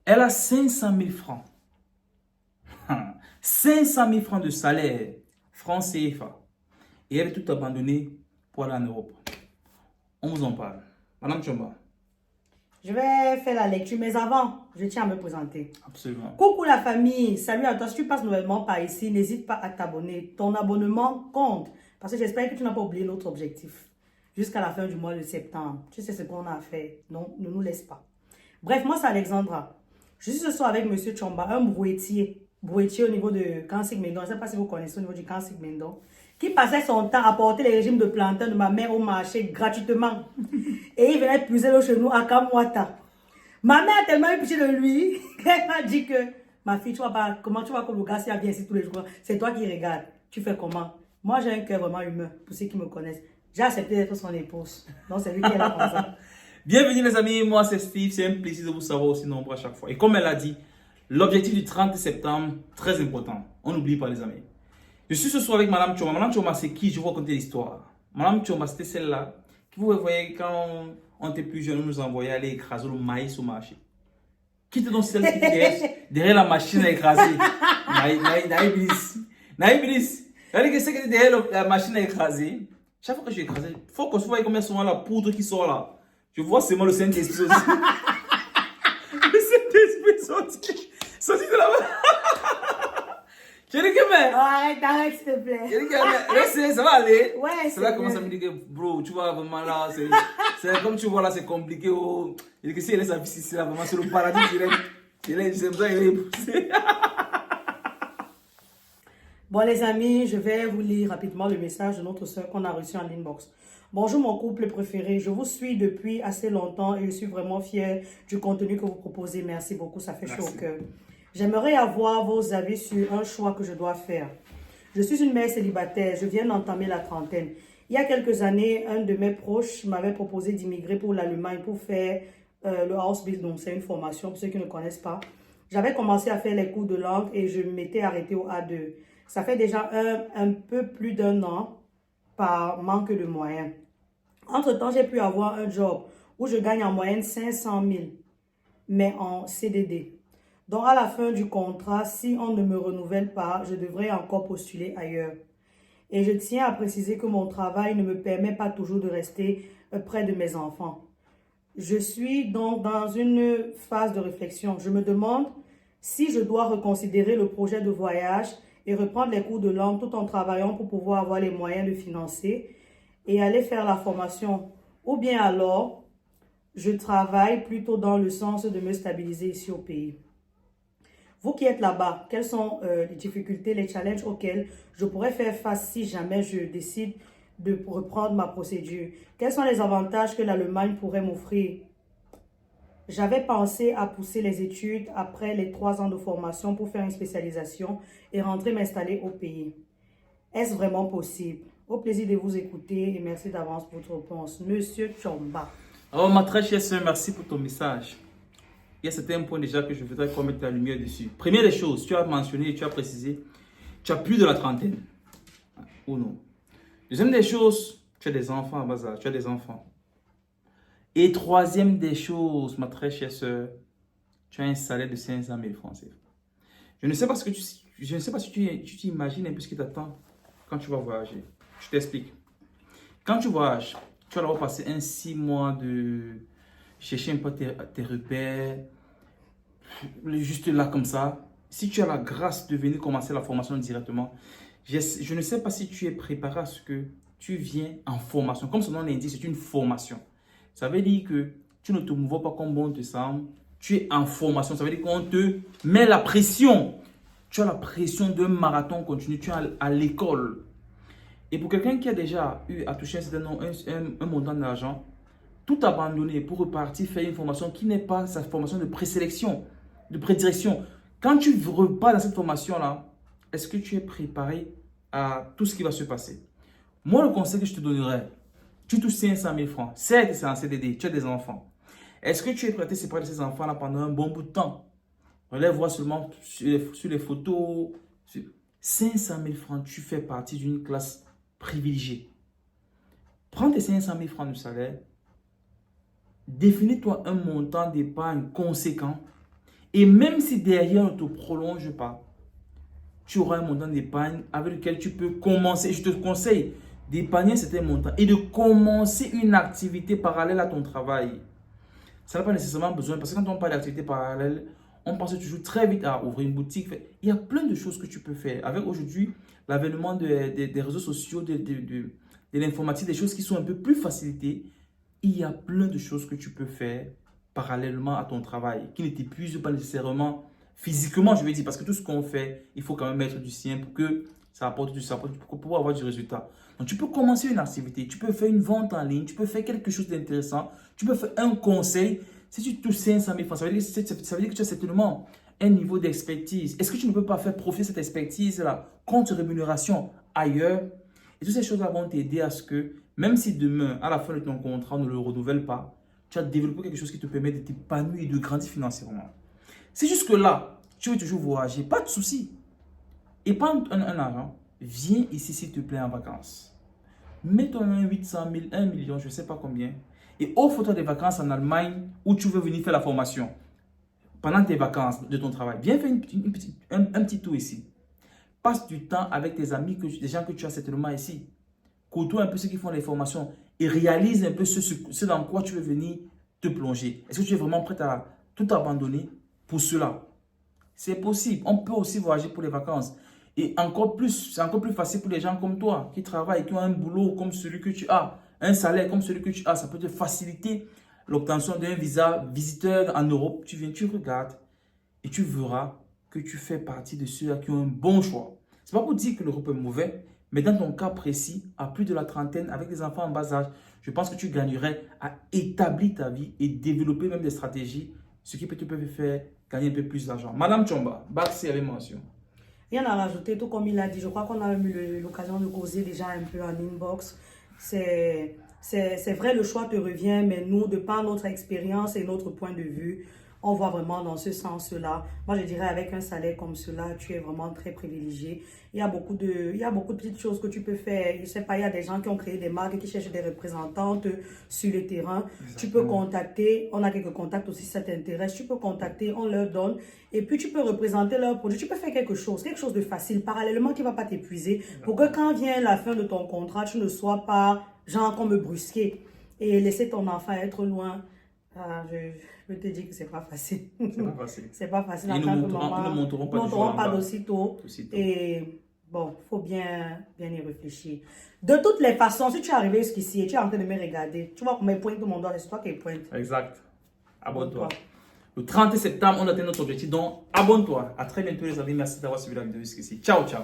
Elle a 500 000 francs. 500 000 francs de salaire, francs CFA. Et elle est tout abandonnée pour aller en Europe. On vous en parle. Madame Chomba. Je vais faire la lecture, mais avant, je tiens à me présenter. Absolument. Coucou la famille, salut à toi. Si tu passes nouvellement par ici, n'hésite pas à t'abonner. Ton abonnement compte. Parce que j'espère que tu n'as pas oublié notre objectif. Jusqu'à la fin du mois de septembre. Tu sais ce qu'on a à faire. Non, ne nous laisse pas. Bref, moi c'est Alexandra. Je suis ce soir avec Monsieur Chomba, un brouetier. Brouetier au niveau de Cansigmendon. Je ne sais pas si vous connaissez au niveau du Cansigmendon. Qui passait son temps à porter les régimes de plantain de ma mère au marché gratuitement. Et il venait puiser l'eau chez nous à Kamwata. Ma mère a tellement épluché de lui qu'elle m'a dit que ma fille, tu vois pas, comment tu vois comme le gars, s'il vient ici tous les jours, c'est toi qui regardes. Tu fais comment? Moi, j'ai un cœur vraiment humain, pour ceux qui me connaissent. J'ai accepté d'être son épouse. Donc, c'est lui qui est là comme ça. Bienvenue les amis, moi c'est Steve. C'est un plaisir de vous savoir aussi nombreux à chaque fois. Et comme elle a dit, l'objectif du 30 septembre, très important. On n'oublie pas les amis. Je suis ce soir avec Madame Choma. Madame Choma, c'est qui? Je vais vous raconter l'histoire. Madame Choma, c'était celle-là que vous voyez quand on était plus jeune, on nous envoyait aller écraser le maïs au marché. Qui était donc celle qui était derrière la machine à écraser? Naïblis. Naïblis. Elle dit que c'est qui était derrière la machine à écraser. Chaque fois que je écrase, il faut qu'on se voit combien souvent la poudre qui sort là. Je vois seulement le Saint-Esprit aussi. Le Saint-Esprit sorti de la main. Je dis que mais. Arrête, s'il te plaît. Je dis que mais, ça va aller. Ouais, c'est là que commence à me dire que, bro, tu vois vraiment là, c'est comme tu vois là, c'est compliqué. Oh. Je dis que si elle est sa vie ici, là, vraiment, c'est le paradis direct. C'est comme ça, il est poussé. Bon les amis, je vais vous lire rapidement le message de notre soeur qu'on a reçu en inbox. Bonjour mon couple préféré, je vous suis depuis assez longtemps et je suis vraiment fière du contenu que vous proposez. Merci beaucoup, ça fait chaud au cœur. J'aimerais avoir vos avis sur un choix que je dois faire. Je suis une mère célibataire, je viens d'entamer la trentaine. Il y a quelques années, un de mes proches m'avait proposé d'immigrer pour l'Allemagne pour faire le house business, c'est une formation pour ceux qui ne connaissent pas. J'avais commencé à faire les cours de langue et je m'étais arrêtée au A2. Ça fait déjà un peu plus d'un an par manque de moyens. Entre-temps, j'ai pu avoir un job où je gagne en moyenne 500 000, mais en CDD. Donc, à la fin du contrat, si on ne me renouvelle pas, je devrais encore postuler ailleurs. Et je tiens à préciser que mon travail ne me permet pas toujours de rester près de mes enfants. Je suis donc dans une phase de réflexion. Je me demande si je dois reconsidérer le projet de voyage et reprendre les cours de langue tout en travaillant pour pouvoir avoir les moyens de financer et aller faire la formation. Ou bien alors, je travaille plutôt dans le sens de me stabiliser ici au pays. Vous qui êtes là-bas, quelles sont les difficultés, les challenges auxquels je pourrais faire face si jamais je décide de reprendre ma procédure? Quels sont les avantages que l'Allemagne pourrait m'offrir? J'avais pensé à pousser les études après les 3 ans de formation pour faire une spécialisation et rentrer m'installer au pays. Est-ce vraiment possible? Au plaisir de vous écouter et merci d'avance pour votre réponse. Monsieur Chomba. Oh, ma très chère soeur, merci pour ton message. Il y a certains points déjà que je voudrais qu'on mette la lumière dessus. Première des choses, tu as mentionné et tu as précisé, tu as plus de la trentaine. Ou non. Deuxième des choses, tu as des enfants à bas âge, tu as des enfants. Et troisième des choses, ma très chère soeur, tu as un salaire de 500 000 francs CFA. Je ne sais pas, je ne sais pas si tu t'imagines un peu ce qui t'attend quand tu vas voyager. Je t'explique. Quand tu voyages, tu vas d'abord passer un 6 mois de chercher un peu tes repères, juste là comme ça. Si tu as la grâce de venir commencer la formation directement, je ne sais pas si tu es préparé à ce que tu viens en formation. Comme son nom l'indique, c'est une formation. Ça veut dire que tu ne te mouves pas comme bon te semble. Tu es en formation. Ça veut dire qu'on te met la pression. Tu as la pression d'un marathon continu. Tu es à l'école. Et pour quelqu'un qui a déjà eu à toucher un montant d'argent, tout abandonner pour repartir faire une formation qui n'est pas sa formation de présélection, de prédirection. Quand tu repars dans cette formation-là, est-ce que tu es préparé à tout ce qui va se passer? Moi, le conseil que je te donnerais, tu touches 500 000 francs. Certes, c'est en CDD, tu as des enfants. Est-ce que tu es prêt à te séparer de ces enfants-là pendant un bon bout de temps? On les voit seulement sur les photos. 500 000 francs, tu fais partie d'une classe privilégiée. Prends tes 500 000 francs de salaire. Définis-toi un montant d'épargne conséquent Et même si derrière ne te prolonge pas, tu auras un montant d'épargne avec lequel tu peux commencer. Je te conseille d'épargner certains montants et de commencer une activité parallèle à ton travail. Ça n'a pas nécessairement besoin, parce que quand on parle d'activité parallèle, on pense toujours très vite à ouvrir une boutique. Il y a plein de choses que tu peux faire. Avec aujourd'hui, l'avènement des réseaux sociaux, de l'informatique, des choses qui sont un peu plus facilitées, il y a plein de choses que tu peux faire parallèlement à ton travail, qui ne t'épuisent pas nécessairement physiquement, je veux dire, parce que tout ce qu'on fait, il faut quand même mettre du sien pour que ça apporte pour pouvoir avoir du résultat. Donc, tu peux commencer une activité, tu peux faire une vente en ligne, tu peux faire quelque chose d'intéressant, tu peux faire un conseil. Si tu touches 500 000 francs, ça veut dire que tu as certainement un niveau d'expertise. Est-ce que tu ne peux pas faire profiter cette expertise-là contre rémunération ailleurs? Et toutes ces choses-là vont t'aider à ce que, même si demain, à la fin de ton contrat, on ne le renouvelle pas, tu as développé quelque chose qui te permet de t'épanouir et de grandir financièrement. Si jusque-là, tu veux toujours voyager, pas de souci. Épargne un argent, viens ici s'il te plaît en vacances. Mets-toi un 800 000, 1 million, je ne sais pas combien, et offre-toi des vacances en Allemagne où tu veux venir faire la formation. Pendant tes vacances de ton travail, viens faire un petit tour ici. Passe du temps avec tes amis, des gens que tu as certainement ici. Côtoie un peu ceux qui font les formations et réalise un peu ce dans quoi tu veux venir te plonger. Est-ce que tu es vraiment prêt à tout abandonner pour cela? C'est possible. On peut aussi voyager pour les vacances. Et encore plus, c'est encore plus facile pour les gens comme toi qui travaillent, qui ont un boulot comme celui que tu as, un salaire comme celui que tu as. Ça peut te faciliter l'obtention d'un visa visiteur en Europe. Tu viens, tu regardes et tu verras que tu fais partie de ceux qui ont un bon choix. Ce n'est pas pour dire que l'Europe est mauvais, mais dans ton cas précis, à plus de la trentaine, avec des enfants en bas âge, je pense que tu gagnerais à établir ta vie et développer même des stratégies, ce qui peut te faire gagner un peu plus d'argent. Madame Chomba, Baxi avait mention. Rien à rajouter, tout comme il a dit. Je crois qu'on a eu l'occasion de causer déjà un peu en inbox. C'est vrai, le choix te revient, mais nous, de par notre expérience et notre point de vue, on voit vraiment dans ce sens-là. Moi, je dirais, avec un salaire comme cela, tu es vraiment très privilégié. Il y a beaucoup de petites choses que tu peux faire. Je ne sais pas, il y a des gens qui ont créé des marques, qui cherchent des représentantes sur le terrain. Exactement. Tu peux contacter, on a quelques contacts aussi si ça t'intéresse. Tu peux contacter, on leur donne. Et puis, tu peux représenter leurs produits. Tu peux faire quelque chose de facile, parallèlement qui ne va pas t'épuiser. Pour que quand vient la fin de ton contrat, tu ne sois pas, genre, comme brusqué et laisser ton enfant être loin. Je te dis que c'est pas facile. C'est pas facile. C'est pas facile. Ils ne monteront pas d'aussitôt. Et bon, il faut bien y réfléchir. De toutes les façons, si tu es arrivé jusqu'ici et tu es en train de me regarder, tu vois combien pointe tout mon doigt, c'est toi qui pointe. Exact. Abonne-toi. Le 30 septembre, on atteint notre objectif. Donc, abonne-toi. À très bientôt, les amis. Merci d'avoir suivi la vidéo jusqu'ici. Ciao, ciao.